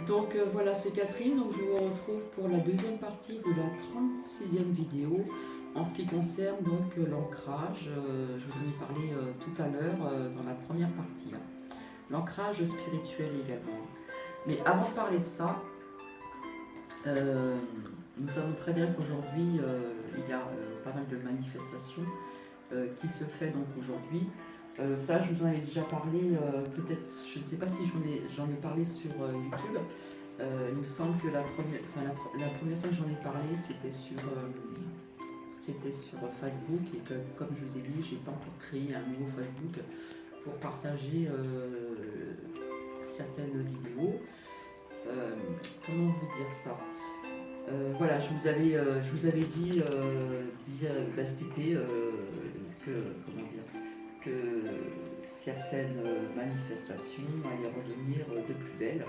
Donc voilà, c'est Catherine, donc je vous retrouve pour la deuxième partie de la 36e vidéo en ce qui concerne donc l'ancrage. Je vous en ai parlé tout à l'heure dans la première partie, hein. L'ancrage spirituel également. Mais avant de parler de ça, euh, nous savons très bien qu'aujourd'hui il y a pas mal de manifestations qui se fait donc aujourd'hui. Ça, je vous en avais déjà parlé, peut-être, je ne sais pas si j'en ai parlé sur YouTube. Il me semble que la première fois que j'en ai parlé, c'était sur Facebook et que, comme je vous ai dit, j'ai pas encore créé un nouveau Facebook pour partager certaines vidéos. Comment vous dire ça? Voilà, je vous avais dit cet été que, comment dire, que certaines manifestations allaient revenir de plus belle.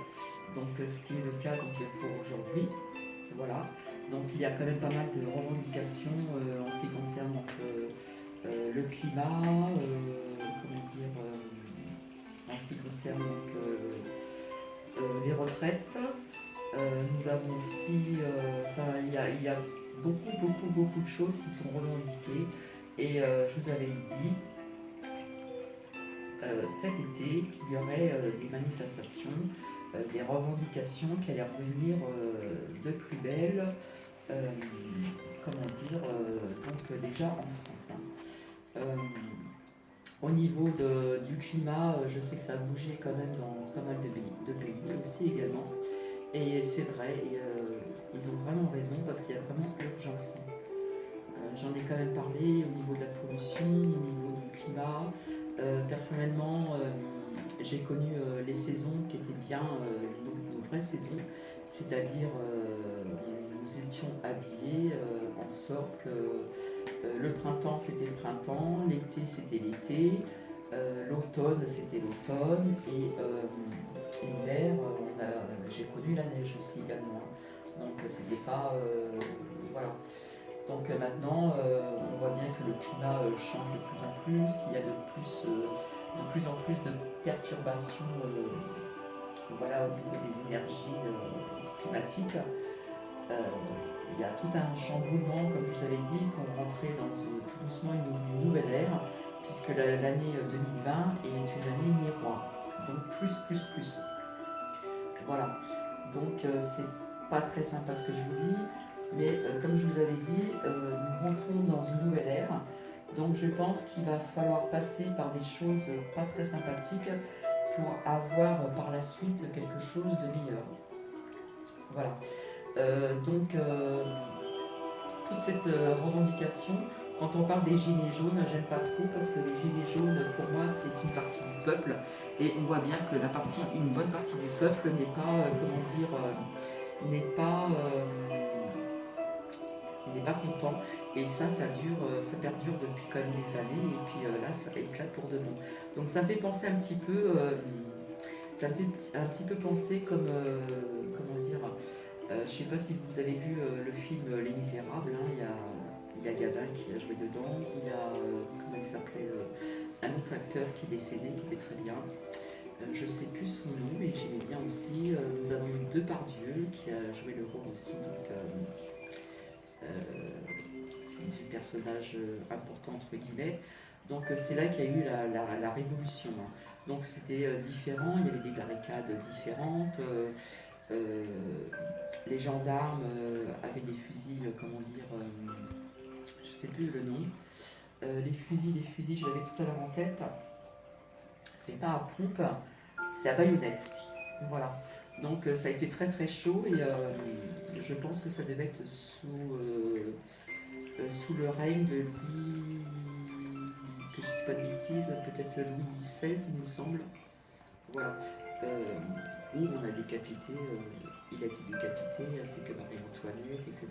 Donc, ce qui est le cas donc, pour aujourd'hui. Voilà. Donc, il y a quand même pas mal de revendications en ce qui concerne donc, le climat, comment dire, en ce qui concerne donc, les retraites. Nous avons aussi, il y a beaucoup de choses qui sont revendiquées. Et je vous avais dit cet été qu'il y aurait des manifestations, des revendications qui allaient revenir de plus belle, comment dire, donc déjà en France, hein. Au niveau du climat, je sais que ça a bougé quand même dans pas mal de pays aussi également. Et c'est vrai, ils ont vraiment raison parce qu'il y a vraiment urgence. J'en ai quand même parlé au niveau de la pollution, au niveau du climat. Personnellement, j'ai connu les saisons qui étaient bien nos vraies saisons, c'est-à-dire nous étions habillés en sorte que le printemps c'était le printemps, l'été c'était l'été, l'automne c'était l'automne et l'hiver j'ai connu la neige aussi également. Donc c'était pas voilà. Donc maintenant, on voit bien que le climat change de plus en plus, qu'il y a de plus en plus de perturbations voilà, au niveau des énergies climatiques. Il y a tout un chamboulement, comme je vous avais dit, qu'on rentrait dans tout doucement une nouvelle ère, puisque l'année 2020 est une année miroir. Donc plus. Voilà. Donc c'est pas très sympa ce que je vous dis, mais comme je vous avais dit, nous rentrons dans une nouvelle ère. Donc je pense qu'il va falloir passer par des choses pas très sympathiques pour avoir par la suite quelque chose de meilleur. Voilà. Donc toute cette revendication, quand on parle des gilets jaunes, j'aime pas trop parce que les gilets jaunes, pour moi, c'est une partie du peuple et on voit bien que une bonne partie du peuple n'est pas, comment dire, n'est pas content et ça perdure depuis quand même des années et puis là, ça éclate pour de bon. Donc ça me fait penser un petit peu, ça me fait un petit peu penser comme, comment dire. Je ne sais pas si vous avez vu le film Les Misérables, hein, il y a Gabin qui a joué dedans, il y a, comment il s'appelait, un autre acteur qui est décédé, qui était très bien. Je ne sais plus son nom, mais j'aimais bien aussi. Nous avons eu Depardieu qui a joué le rôle aussi du personnage important entre guillemets. Donc c'est là qu'il y a eu la révolution, hein. Donc c'était différent, il y avait des barricades différentes. Euh, les gendarmes avaient des fusils, comment dire, je ne sais plus le nom. Les fusils, je l'avais tout à l'heure en tête. C'est pas à pompe, c'est à baïonnette. Voilà. Donc ça a été très chaud et je pense que ça devait être sous le règne de Louis, que je ne dise pas de bêtises, peut-être Louis XVI il me semble. Voilà. Où on a décapité, il a été décapité, ainsi que Marie-Antoinette, etc.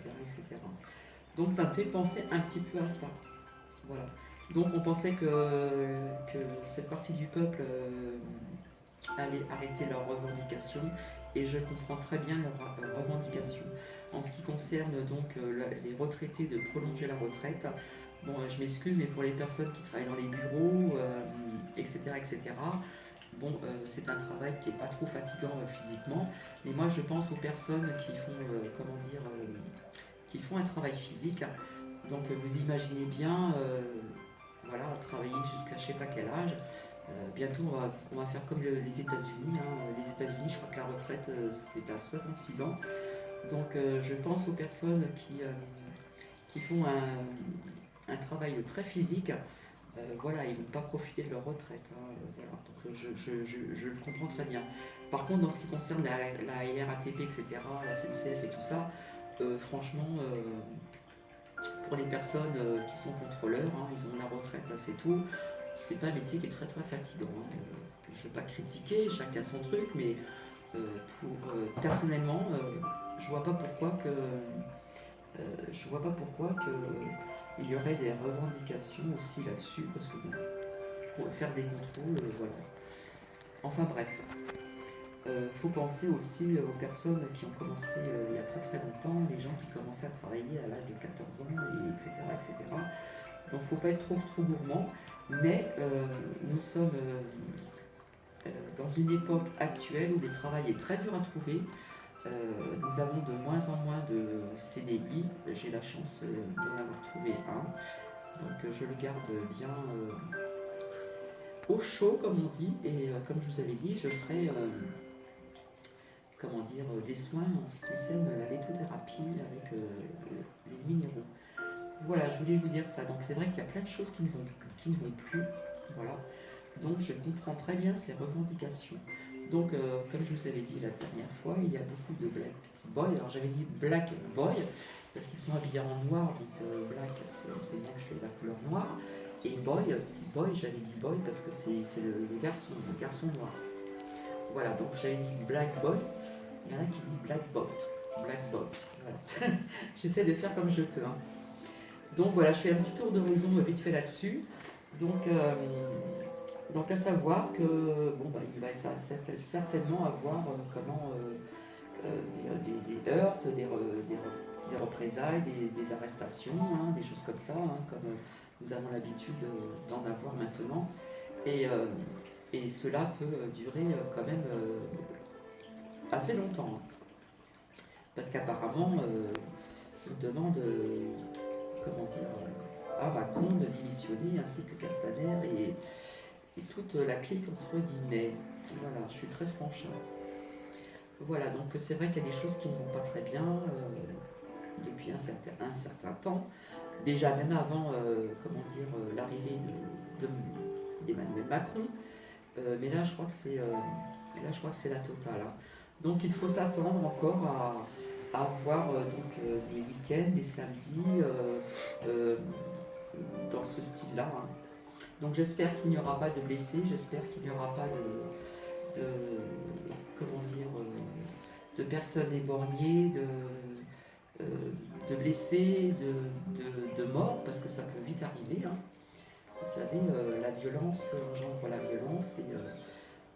Donc ça me fait penser un petit peu à ça. Voilà. Donc on pensait que cette partie du peuple allait arrêter leurs revendications et je comprends très bien leurs revendications. En ce qui concerne donc les retraités de prolonger la retraite, bon je m'excuse mais pour les personnes qui travaillent dans les bureaux, etc., Bon, c'est un travail qui n'est pas trop fatigant physiquement, mais moi je pense aux personnes qui font, comment dire, qui font un travail physique. Donc vous imaginez bien, voilà, travailler jusqu'à je sais pas quel âge. Bientôt on va faire comme les États-Unis, hein. Les États-Unis, je crois que la retraite c'est à 66 ans. Donc je pense aux personnes qui font un travail très physique. Voilà, ils ne vont pas profiter de leur retraite, hein, voilà. Donc je le comprends très bien. Par contre, dans ce qui concerne la RATP, etc., la SNCF et tout ça, franchement, pour les personnes qui sont contrôleurs, hein, ils ont la retraite, là c'est tout. C'est pas un métier qui est très très fatigant, hein. Je ne veux pas critiquer, chacun son truc, mais personnellement, je vois pas pourquoi que je vois pas pourquoi que il y aurait des revendications aussi là-dessus, parce que bon, pour faire des contrôles, voilà. Enfin bref, faut penser aussi aux personnes qui ont commencé il y a très très longtemps, les gens qui commençaient à travailler à l'âge de 14 ans, et etc., etc. Donc faut pas être trop gourmand, mais nous sommes dans une époque actuelle où le travail est très dur à trouver. Nous avons de moins en moins de CDI. J'ai la chance d'en avoir trouvé un. Donc je le garde bien au chaud, comme on dit. Et comme je vous avais dit, je ferai comment dire, des soins en ce qui concerne la lithothérapie avec les minéraux. Voilà, je voulais vous dire ça. Donc c'est vrai qu'il y a plein de choses qui ne vont plus. Voilà. Donc je comprends très bien ces revendications. Donc comme je vous avais dit la dernière fois, il y a beaucoup de black boy. Alors j'avais dit black boy parce qu'ils sont habillés en noir, donc black, on sait bien que c'est la couleur noire. Et boy, j'avais dit boy parce que c'est le garçon noir. Voilà, donc j'avais dit black boys, il y en a qui disent black boy. Black boy, voilà. J'essaie de faire comme je peux, hein. Donc voilà, je fais un petit tour d'horizon vite fait là-dessus. Donc à savoir que bon, bah, il va certainement avoir comment des heurts, des représailles, des arrestations, hein, des choses comme ça, hein, comme nous avons l'habitude d'en avoir maintenant. Et, et cela peut durer quand même assez longtemps. Hein. Parce qu'apparemment, on demande comment dire, à Macron de démissionner ainsi que Castaner et toute la clique entre guillemets. Voilà, je suis très franche. Voilà, donc c'est vrai qu'il y a des choses qui ne vont pas très bien depuis un certain temps. Déjà même avant, comment dire, l'arrivée d'Emmanuel Macron. Mais là, je crois que c'est la totale. Hein. Donc il faut s'attendre encore à avoir des week-ends, des samedis dans ce style-là. Hein. Donc j'espère qu'il n'y aura pas de blessés, j'espère qu'il n'y aura pas de comment dire, de personnes éborgnées, de blessés, de morts, parce que ça peut vite arriver. Hein. Vous savez, la violence engendre la violence et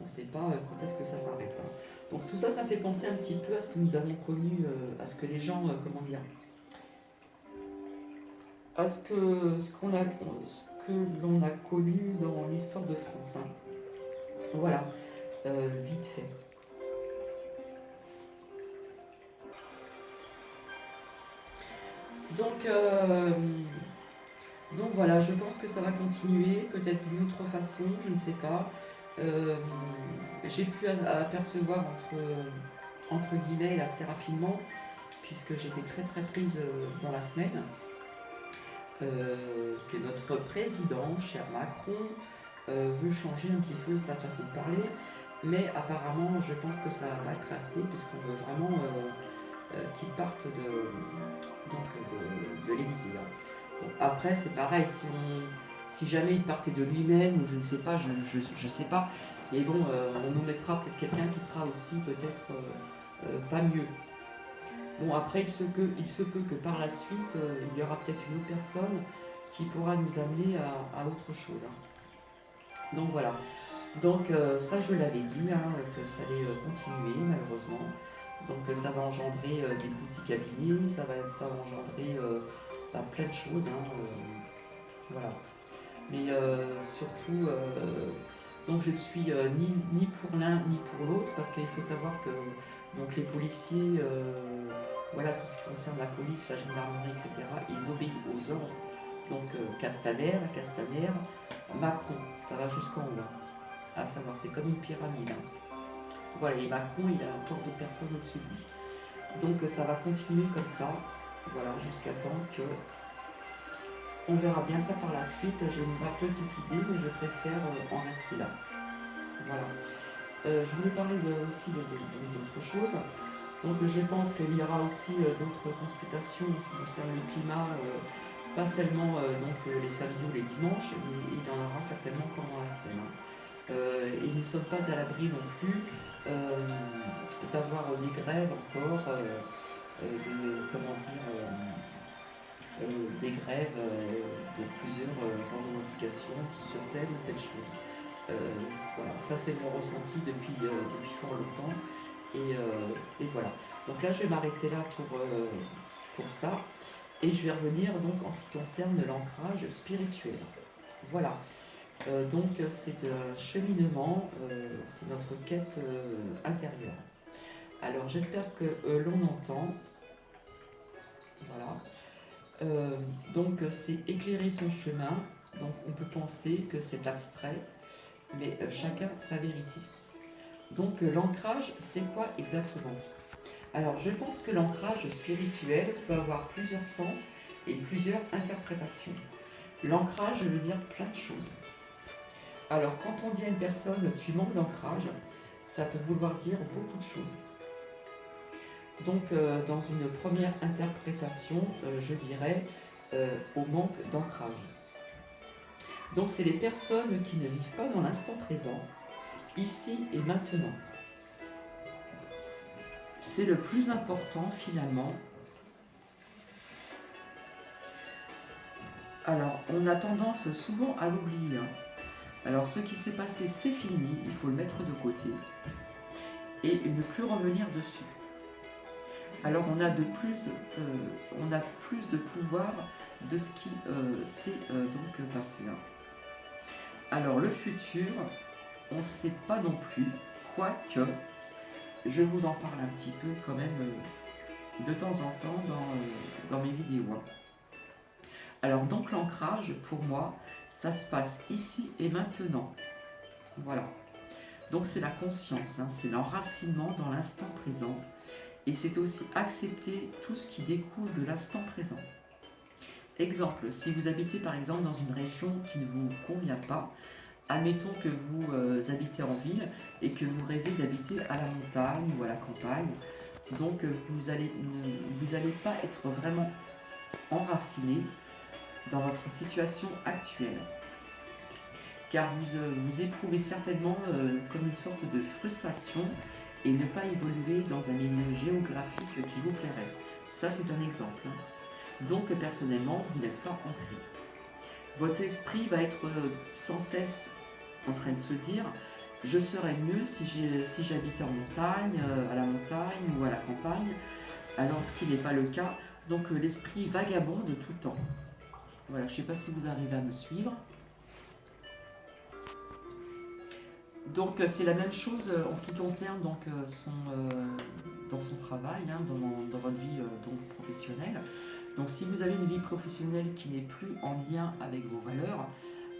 on ne sait pas quand est-ce que ça s'arrête. Hein. Donc tout ça, ça me fait penser un petit peu à ce que nous avons connu, à ce que les gens, comment dire, à ce que l'on a connu dans l'histoire de France. Hein. Voilà, vite fait. Donc voilà, je pense que ça va continuer, peut-être d'une autre façon, je ne sais pas. J'ai pu apercevoir entre guillemets assez rapidement, puisque j'étais très très prise dans la semaine, que notre président, cher Macron, veut changer un petit peu sa façon de parler, mais apparemment je pense que ça va pas être assez, puisqu'on veut vraiment qu'il parte de l'Élysée. Hein. Bon, après c'est pareil, si jamais il partait de lui-même, ou je ne sais pas, je sais pas, mais bon, on nous mettra peut-être quelqu'un qui sera aussi peut-être pas mieux. Bon, après, il se peut que par la suite, il y aura peut-être une autre personne qui pourra nous amener à autre chose. Hein. Donc voilà. Donc ça, je l'avais dit, hein, que ça allait continuer, malheureusement. Donc ça va engendrer des boutiques abîmées, ça va engendrer plein de choses. Hein, voilà. Mais surtout, Donc je ne suis ni pour l'un ni pour l'autre, parce qu'il faut savoir que donc, les policiers, voilà, tout ce qui concerne la police, la gendarmerie, etc., ils obéissent aux ordres. Donc Castaner, Macron, ça va jusqu'en haut, hein. À savoir, c'est comme une pyramide, hein. Voilà, et Macron, il a encore d'autres personnes au-dessus de lui. Donc ça va continuer comme ça, voilà, jusqu'à temps que... On verra bien ça par la suite. J'ai ma petite idée, mais je préfère en rester là. Voilà. Je voulais parler aussi d'autres choses. Donc je pense qu'il y aura aussi d'autres constatations en ce qui concerne le climat, pas seulement les samedis ou les dimanches, mais il y en aura certainement encore dans la semaine, hein. Et nous ne sommes pas à l'abri non plus d'avoir des grèves encore, des grèves de plusieurs revendications sur telle ou telle chose. Voilà, ça c'est mon ressenti depuis fort longtemps. Et voilà. Donc là, je vais m'arrêter là pour ça. Et je vais revenir donc en ce qui concerne l'ancrage spirituel. Voilà. Donc c'est un cheminement, c'est notre quête intérieure. Alors j'espère que l'on entend. Voilà. Donc c'est éclairer son chemin. Donc on peut penser que c'est abstrait, mais chacun sa vérité. Donc l'ancrage, c'est quoi exactement? Alors je pense que l'ancrage spirituel peut avoir plusieurs sens et plusieurs interprétations. L'ancrage veut dire plein de choses. Alors quand on dit à une personne tu manques d'ancrage, ça peut vouloir dire beaucoup de choses. Donc dans une première interprétation, je dirais au manque d'ancrage. Donc c'est les personnes qui ne vivent pas dans l'instant présent, ici et maintenant. C'est le plus important finalement. Alors on a tendance souvent à l'oublier, hein. Alors ce qui s'est passé c'est fini, il faut le mettre de côté et ne plus revenir dessus. Alors on a plus de pouvoir de ce qui s'est donc passé, hein. Alors le futur, on ne sait pas non plus, quoique je vous en parle un petit peu quand même de temps en temps dans mes vidéos. Alors donc l'ancrage, pour moi, ça se passe ici et maintenant. Voilà. Donc c'est la conscience, hein, c'est l'enracinement dans l'instant présent. Et c'est aussi accepter tout ce qui découle de l'instant présent. Exemple, si vous habitez par exemple dans une région qui ne vous convient pas, admettons que vous habitez en ville et que vous rêvez d'habiter à la montagne ou à la campagne, donc vous allez pas être vraiment enraciné dans votre situation actuelle. Car vous éprouvez certainement comme une sorte de frustration et ne pas évoluer dans un milieu géographique qui vous plairait. Ça, c'est un exemple. Donc, personnellement, vous n'êtes pas ancré. Votre esprit va être sans cesse en train de se dire « Je serais mieux si j'habitais en montagne, à la montagne ou à la campagne », alors ce qui n'est pas le cas. Donc, l'esprit vagabonde tout le temps. Voilà, je ne sais pas si vous arrivez à me suivre. Donc c'est la même chose en ce qui concerne donc, dans son travail, hein, dans votre vie donc, professionnelle. Donc si vous avez une vie professionnelle qui n'est plus en lien avec vos valeurs,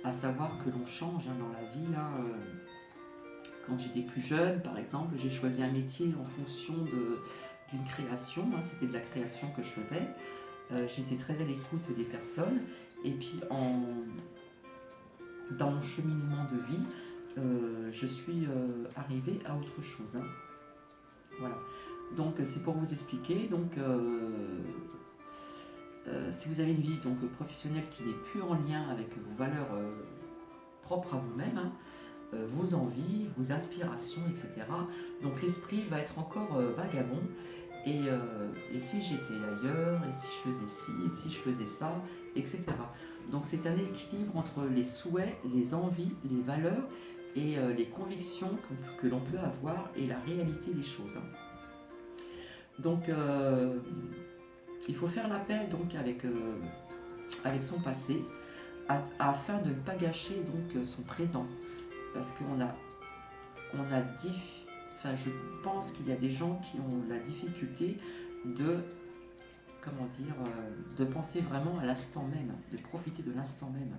à savoir que l'on change, hein, dans la vie, là, quand j'étais plus jeune par exemple, j'ai choisi un métier en fonction d'une création, hein, c'était de la création que je faisais. J'étais très à l'écoute des personnes et puis dans mon cheminement de vie, je suis arrivée à autre chose, hein. Voilà. Donc c'est pour vous expliquer. Donc si vous avez une vie donc professionnelle qui n'est plus en lien avec vos valeurs propres à vous-même, hein, vos envies, vos inspirations, etc. Donc l'esprit va être encore vagabond. Et si j'étais ailleurs, et si je faisais ci, et si je faisais ça, etc. Donc c'est un équilibre entre les souhaits, les envies, les valeurs et les convictions que l'on peut avoir et la réalité des choses. Donc il faut faire la paix donc avec son passé afin de ne pas gâcher donc son présent. parce enfin, je pense qu'il y a des gens qui ont la difficulté de, comment dire, de penser vraiment à l'instant même, de profiter de l'instant même.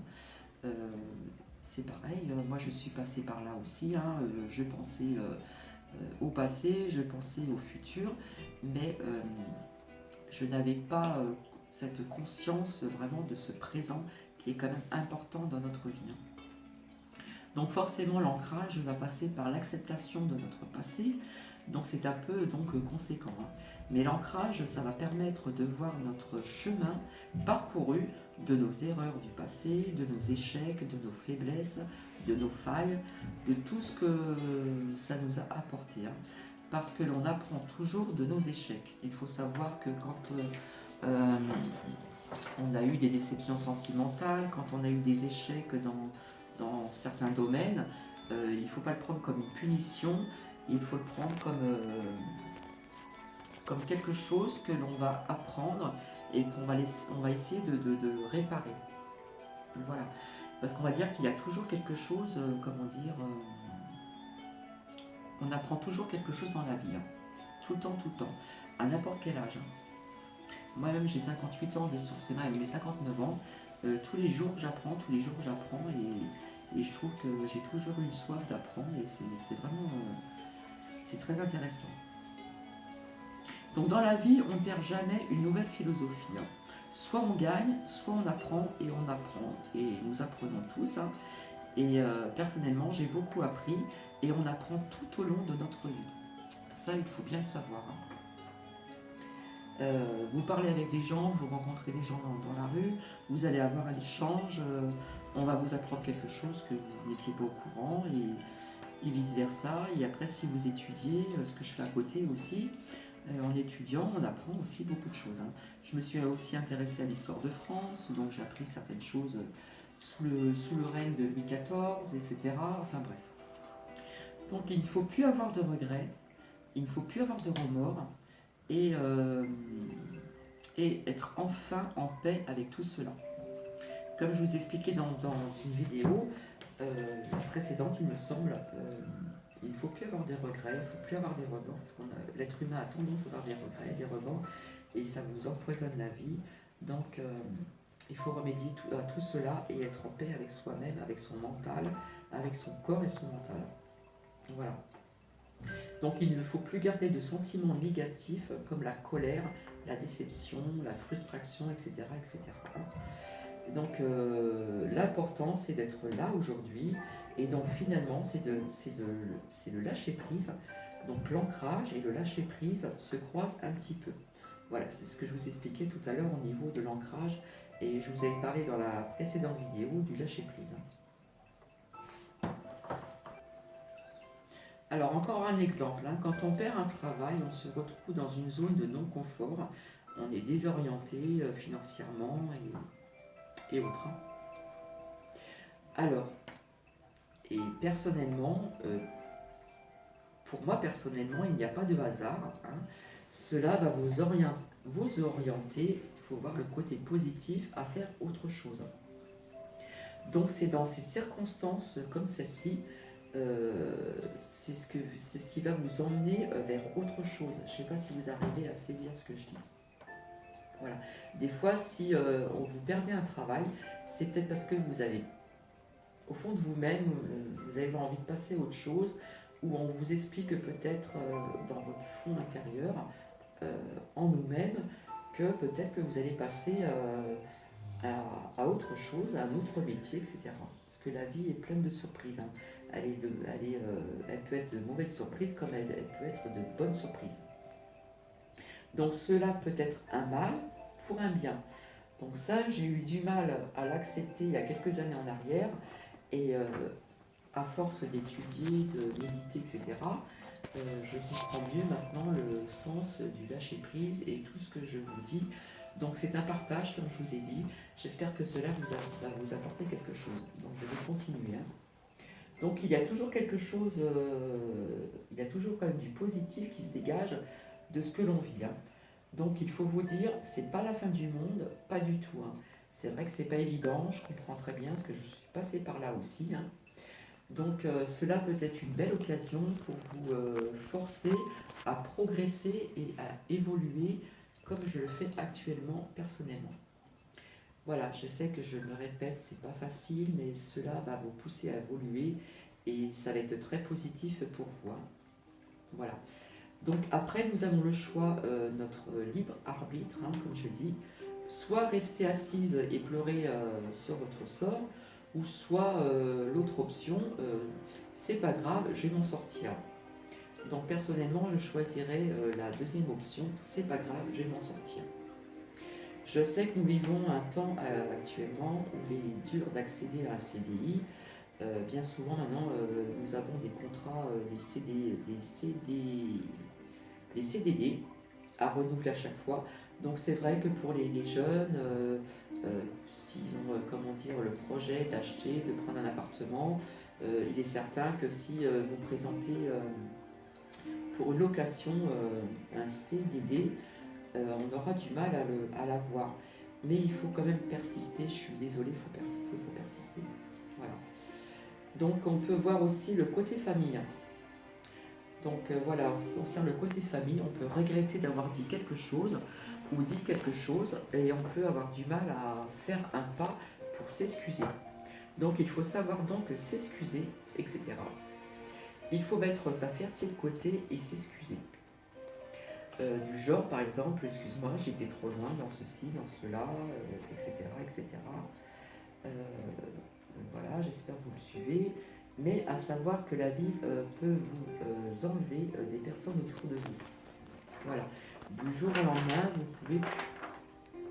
C'est pareil, moi je suis passée par là aussi, hein, je pensais au passé, je pensais au futur, mais je n'avais pas cette conscience vraiment de ce présent qui est quand même important dans notre vie, hein. Donc forcément l'ancrage va passer par l'acceptation de notre passé, donc c'est un peu donc conséquent, hein. Mais l'ancrage, ça va permettre de voir notre chemin parcouru de nos erreurs du passé, de nos échecs, de nos faiblesses, de nos failles, de tout ce que ça nous a apporté, hein. Parce que l'on apprend toujours de nos échecs. Il faut savoir que quand on a eu des déceptions sentimentales, quand on a eu des échecs dans certains domaines, il ne faut pas le prendre comme une punition, il faut le prendre comme quelque chose que l'on va apprendre et on va essayer de réparer. Voilà. Parce qu'on va dire qu'il y a toujours quelque chose, on apprend toujours quelque chose dans la vie, hein. Tout le temps, à n'importe quel âge, hein. Moi-même j'ai 58 ans, je vais sur mes 59 ans, tous les jours j'apprends, et je trouve que j'ai toujours une soif d'apprendre et c'est vraiment c'est très intéressant. Donc dans la vie, on ne perd jamais une nouvelle philosophie, hein. Soit on gagne, soit on apprend, et nous apprenons tous, hein. Et personnellement, j'ai beaucoup appris, et on apprend tout au long de notre vie. Ça, il faut bien le savoir, hein. Vous parlez avec des gens, vous rencontrez des gens dans la rue, vous allez avoir un échange, on va vous apprendre quelque chose que vous n'étiez pas au courant, et vice versa. Et après, si vous étudiez, ce que je fais à côté aussi, en étudiant, on apprend aussi beaucoup de choses, hein. Je me suis aussi intéressée à l'histoire de France, donc j'ai appris certaines choses sous le règne de Louis XIV, etc. Enfin bref. Donc il ne faut plus avoir de regrets, il ne faut plus avoir de remords, et être enfin en paix avec tout cela. Comme je vous expliquais dans une vidéo précédente, il me semble, il ne faut plus avoir des regrets, il ne faut plus avoir des remords, parce que l'être humain a tendance à avoir des regrets, des remords, et ça vous empoisonne la vie. Donc il faut remédier à tout cela et être en paix avec soi-même, avec son mental, avec son corps et son mental. Voilà. Donc il ne faut plus garder de sentiments négatifs comme la colère, la déception, la frustration, etc. etc. Donc l'important c'est d'être là aujourd'hui, et donc finalement c'est le lâcher prise. Donc l'ancrage et le lâcher prise se croisent un petit peu. Voilà, c'est ce que je vous expliquais tout à l'heure au niveau de l'ancrage, et je vous avais parlé dans la précédente vidéo du lâcher prise. Alors encore un exemple, hein. Quand on perd un travail, on se retrouve dans une zone de non-confort, on est désorienté financièrement et autres, hein. Alors, et personnellement, pour moi personnellement, il n'y a pas de hasard, hein. Cela va vous orienter, il faut voir le côté positif, à faire autre chose. Donc c'est dans ces circonstances comme celle-ci, c'est ce qui va vous emmener vers autre chose. Je ne sais pas si vous arrivez à saisir ce que je dis. Voilà. Des fois, si vous perdez un travail, c'est peut-être parce que vous avez, au fond de vous-même, vous avez envie de passer à autre chose, ou on vous explique peut-être dans votre fond intérieur, en nous-mêmes, que peut-être que vous allez passer à autre chose, à un autre métier, etc. Parce que la vie est pleine de surprises, hein. Elle peut être de mauvaises surprises comme elle peut être de bonnes surprises. Donc cela peut être un mal pour un bien. Donc ça, j'ai eu du mal à l'accepter il y a quelques années en arrière, et à force d'étudier, de méditer, etc., je comprends mieux maintenant le sens du lâcher-prise et tout ce que je vous dis. Donc c'est un partage, comme je vous ai dit. J'espère que cela va vous apporter quelque chose. Donc je vais continuer, hein. Donc il y a toujours quelque chose, il y a toujours quand même du positif qui se dégage de ce que l'on vit, hein. Donc il faut vous dire, c'est pas la fin du monde, pas du tout, hein. C'est vrai que c'est pas évident, je comprends très bien, parce que je suis passée par là aussi, hein. Donc cela peut être une belle occasion pour vous forcer à progresser et à évoluer comme je le fais actuellement personnellement. Voilà, je sais que je me répète, c'est pas facile, mais cela va vous pousser à évoluer et ça va être très positif pour vous, hein. Voilà. Donc après, nous avons le choix, notre libre arbitre, hein, comme je dis, soit rester assise et pleurer sur votre sort, ou soit l'autre option, c'est pas grave, je vais m'en sortir. Donc personnellement, je choisirais la deuxième option, c'est pas grave, je vais m'en sortir. Je sais que nous vivons un temps actuellement où il est dur d'accéder à un CDI. Bien souvent maintenant, nous avons des contrats, des CDD à renouveler à chaque fois. Donc c'est vrai que pour les jeunes, s'ils ont comment dire, le projet d'acheter, de prendre un appartement, il est certain que si vous présentez pour une location un CDD, on aura du mal à l'avoir. Mais il faut quand même persister, je suis désolée, il faut persister, il faut persister. Voilà. Donc on peut voir aussi le côté famille. Donc voilà, en ce qui concerne le côté famille, on peut regretter d'avoir dit quelque chose ou dit quelque chose et on peut avoir du mal à faire un pas pour s'excuser. Donc il faut savoir donc s'excuser, etc. Il faut mettre sa fierté de côté et s'excuser. Du genre par exemple, excuse-moi, j'ai été trop loin dans ceci, dans cela, etc. etc. Voilà, j'espère que vous le suivez. Mais à savoir que la vie peut vous enlever des personnes autour de vous. Voilà. Du jour au lendemain, vous pouvez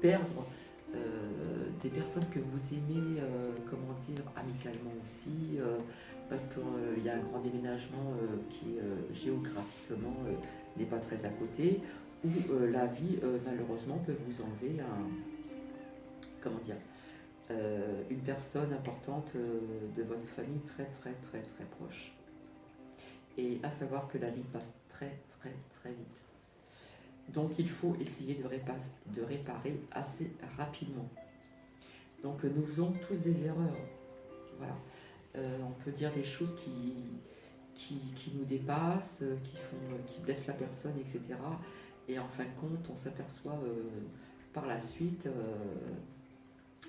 perdre des personnes que vous aimez, comment dire, amicalement aussi, parce qu'il y a un grand déménagement qui géographiquement n'est pas très à côté, ou la vie malheureusement peut vous enlever un, comment dire, une personne importante de votre famille très très très très proche. Et à savoir que la vie passe très très très vite. Donc il faut essayer de réparer assez rapidement. Donc nous faisons tous des erreurs. Voilà. On peut dire des choses qui nous dépassent, qui blessent la personne, etc. Et en fin de compte, on s'aperçoit par la suite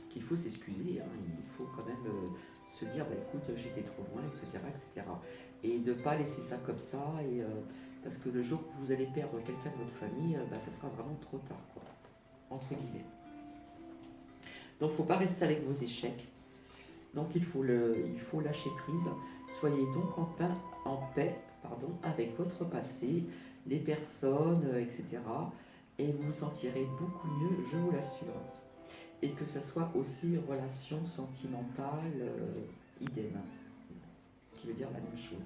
qu'il faut s'excuser, hein. Il faut quand même se dire, bah, écoute, j'étais trop loin, etc., etc. Et de ne pas laisser ça comme ça, parce que le jour que vous allez perdre quelqu'un de votre famille, bah, ça sera vraiment trop tard, quoi, entre guillemets. Donc il ne faut pas rester avec vos échecs. Donc il faut lâcher prise. Soyez donc en paix avec votre passé, les personnes, etc. Et vous vous sentirez beaucoup mieux, je vous l'assure. Et que ce soit aussi relation sentimentale, idem. Ce qui veut dire la même chose.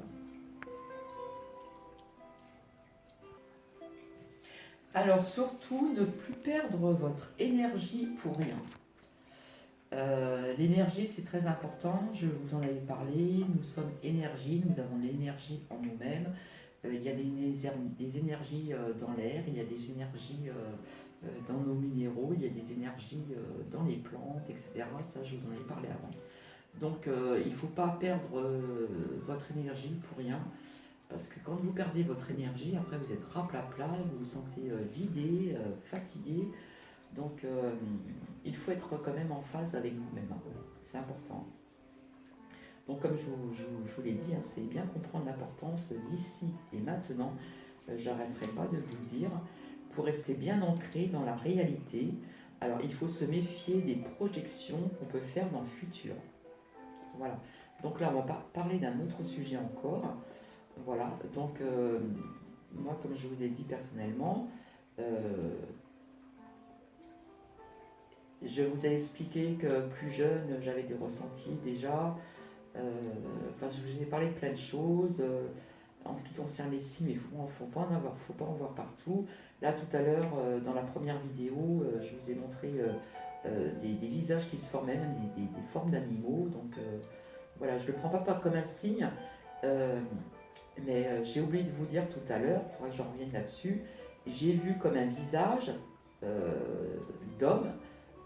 Alors surtout, ne plus perdre votre énergie pour rien. L'énergie, c'est très important, je vous en avais parlé, nous sommes énergie, nous avons l'énergie en nous-mêmes. Il y a des énergies dans l'air, il y a des énergies dans nos minéraux, il y a des énergies dans les plantes, etc. Ça, je vous en ai parlé avant. Donc, il ne faut pas perdre votre énergie pour rien, parce que quand vous perdez votre énergie, après vous êtes raplapla, vous vous sentez vidé, fatigué. Donc, il faut être quand même en phase avec vous-même. C'est important. Donc, comme je vous l'ai dit, hein, c'est bien comprendre l'importance d'ici et maintenant. J'arrêterai pas de vous le dire. Pour rester bien ancré dans la réalité, alors il faut se méfier des projections qu'on peut faire dans le futur. Voilà. Donc là, on va parler d'un autre sujet encore. Voilà. Donc, moi, comme je vous ai dit personnellement, je vous ai expliqué que plus jeune, j'avais des ressentis déjà. Enfin, je vous ai parlé de plein de choses. En ce qui concerne les signes, il ne faut pas en voir partout. Là, tout à l'heure, dans la première vidéo, je vous ai montré des visages qui se formaient, même des formes d'animaux. Donc, voilà, je ne le prends pas comme un signe. Mais j'ai oublié de vous dire tout à l'heure, il faudrait que je revienne là-dessus. J'ai vu comme un visage d'homme.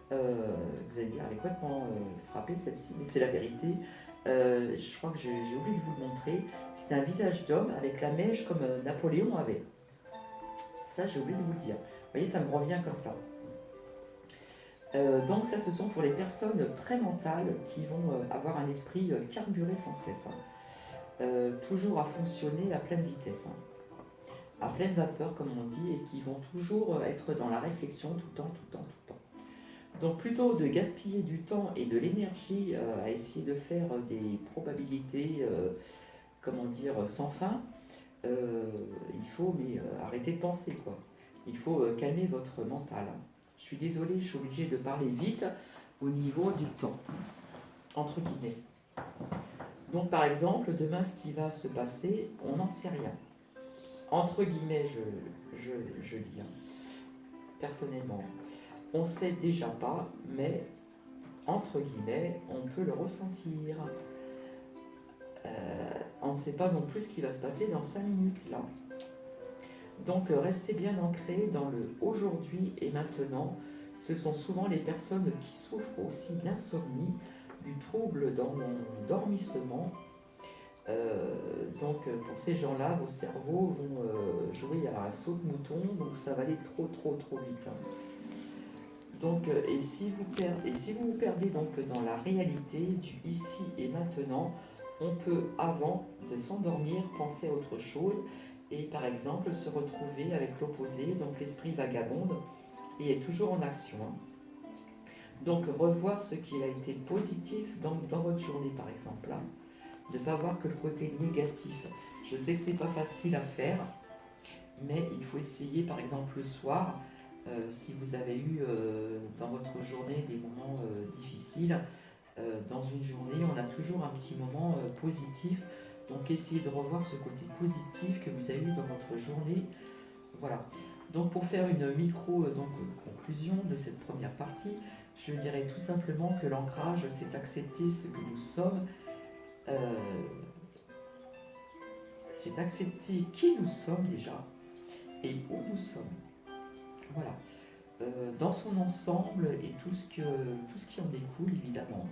Vous allez dire, elle est complètement frappée celle-ci, mais c'est la vérité. Je crois que j'ai oublié de vous le montrer. C'est un visage d'homme avec la mèche comme Napoléon avait. Ça, j'ai oublié de vous le dire. Vous voyez, ça me revient comme ça. Donc ça, ce sont pour les personnes très mentales qui vont avoir un esprit carburé sans cesse, hein. Toujours à fonctionner à pleine vitesse, hein, à pleine vapeur comme on dit, et qui vont toujours être dans la réflexion tout le temps, tout le temps, tout le temps. Donc plutôt de gaspiller du temps et de l'énergie à essayer de faire des probabilités, comment dire, sans fin, il faut arrêter de penser, quoi. Il faut calmer votre mental. Je suis désolée, je suis obligée de parler vite au niveau du temps, entre guillemets. Donc par exemple, demain ce qui va se passer, on n'en sait rien. Entre guillemets, je dis, hein, personnellement. On ne sait déjà pas, mais entre guillemets, on peut le ressentir. On ne sait pas non plus ce qui va se passer dans 5 minutes là. Donc restez bien ancrés dans le aujourd'hui et maintenant. Ce sont souvent les personnes qui souffrent aussi d'insomnie, du trouble dans l'endormissement. Donc pour ces gens-là, vos cerveaux vont jouer à un saut de mouton, donc ça va aller trop vite, hein. Donc, et si vous vous perdez donc dans la réalité du ici et maintenant, on peut, avant de s'endormir, penser à autre chose et par exemple se retrouver avec l'opposé, donc l'esprit vagabonde et est toujours en action, hein. Donc revoir ce qui a été positif dans votre journée par exemple, hein. Ne pas voir que le côté négatif. Je sais que c'est pas facile à faire, mais il faut essayer par exemple le soir. Si vous avez eu dans votre journée des moments difficiles, dans une journée, on a toujours un petit moment positif. Donc essayez de revoir ce côté positif que vous avez eu dans votre journée. Voilà. Donc pour faire une conclusion de cette première partie, je dirais tout simplement que l'ancrage, c'est accepter ce que nous sommes, c'est accepter qui nous sommes déjà et où nous sommes. Voilà. Dans son ensemble et tout ce qui en découle évidemment.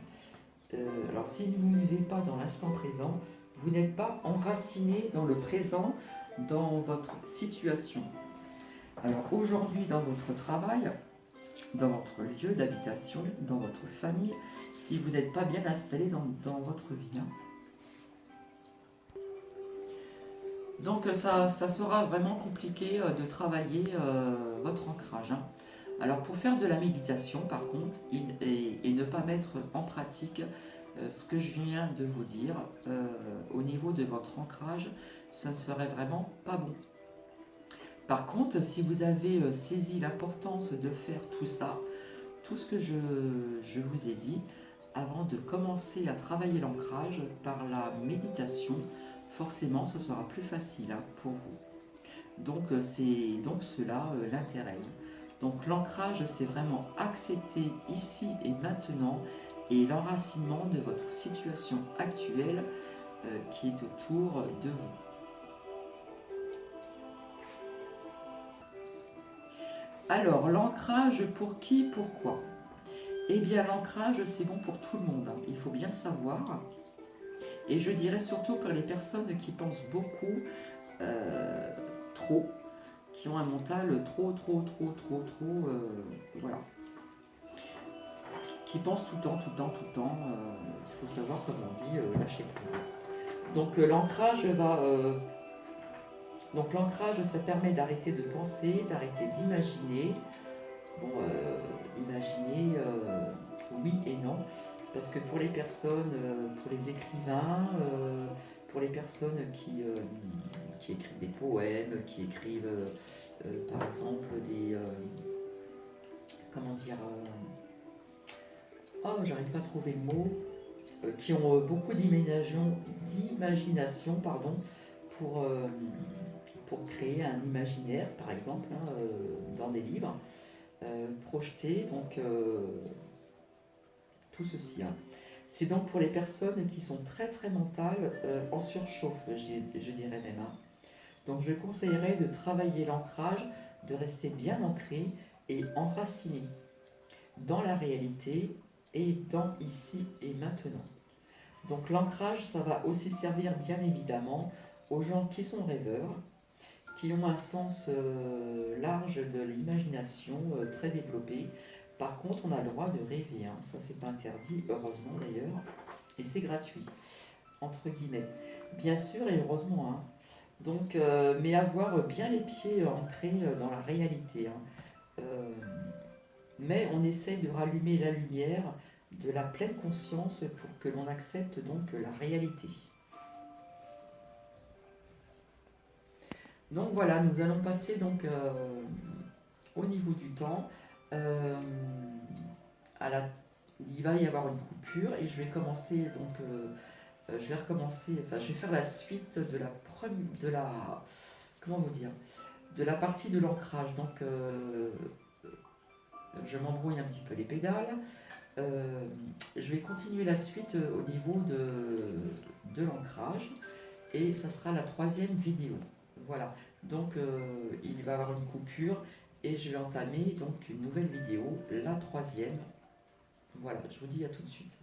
Alors si vous ne vivez pas dans l'instant présent, vous n'êtes pas enraciné dans le présent, dans votre situation. Alors aujourd'hui dans votre travail, dans votre lieu d'habitation, dans votre famille, si vous n'êtes pas bien installé dans votre vie, hein. Donc ça sera vraiment compliqué de travailler votre ancrage, hein. Alors pour faire de la méditation par contre et ne pas mettre en pratique ce que je viens de vous dire au niveau de votre ancrage, ça ne serait vraiment pas bon. Par contre, si vous avez saisi l'importance de faire tout ça, tout ce que je vous ai dit, avant de commencer à travailler l'ancrage par la méditation, forcément ce sera plus facile, hein, pour vous. Donc c'est donc cela l'intérêt. Donc l'ancrage, c'est vraiment accepter ici et maintenant et l'enracinement de votre situation actuelle qui est autour de vous. Alors, l'ancrage pour qui, pourquoi? Eh bien, l'ancrage, c'est bon pour tout le monde, hein. Il faut bien le savoir. Et je dirais surtout pour les personnes qui pensent beaucoup, trop, qui ont un mental trop, voilà. Qui pensent tout le temps. Il faut savoir, comme on dit, lâcher prise. Donc l'ancrage va... Donc l'ancrage, ça permet d'arrêter de penser, d'arrêter d'imaginer. Bon, imaginer, oui et non. Parce que pour les personnes, pour les écrivains, pour les personnes qui écrivent des poèmes, qui écrivent par exemple des... comment dire... oh, j'arrive pas à trouver le mot. Qui ont beaucoup d'imagination, pardon, pour créer un imaginaire, par exemple, hein, dans des livres, projeter, donc tout ceci, hein. C'est donc pour les personnes qui sont très mentales, en surchauffe, je dirais même, hein. Donc je conseillerais de travailler l'ancrage, de rester bien ancré et enraciné dans la réalité et dans ici et maintenant. Donc l'ancrage, ça va aussi servir bien évidemment aux gens qui sont rêveurs, qui ont un sens large de l'imagination très développé. Par contre, on a le droit de rêver, hein. Ça c'est pas interdit, heureusement d'ailleurs, et c'est gratuit, entre guillemets. Bien sûr et heureusement, hein. Donc, mais avoir bien les pieds ancrés dans la réalité, hein. Euh, mais on essaie de rallumer la lumière de la pleine conscience pour que l'on accepte donc la réalité. Donc voilà, nous allons passer donc au niveau du temps. Euh, à la, il va y avoir une coupure et je vais commencer donc je vais recommencer, enfin je vais faire la suite de la de la comment vous dire, de la partie de l'ancrage. Donc je m'embrouille un petit peu les pédales. Je vais continuer la suite au niveau de l'ancrage et ça sera la troisième vidéo. Voilà, donc il va y avoir une coupure et je vais entamer donc une nouvelle vidéo, la troisième. Voilà, je vous dis à tout de suite.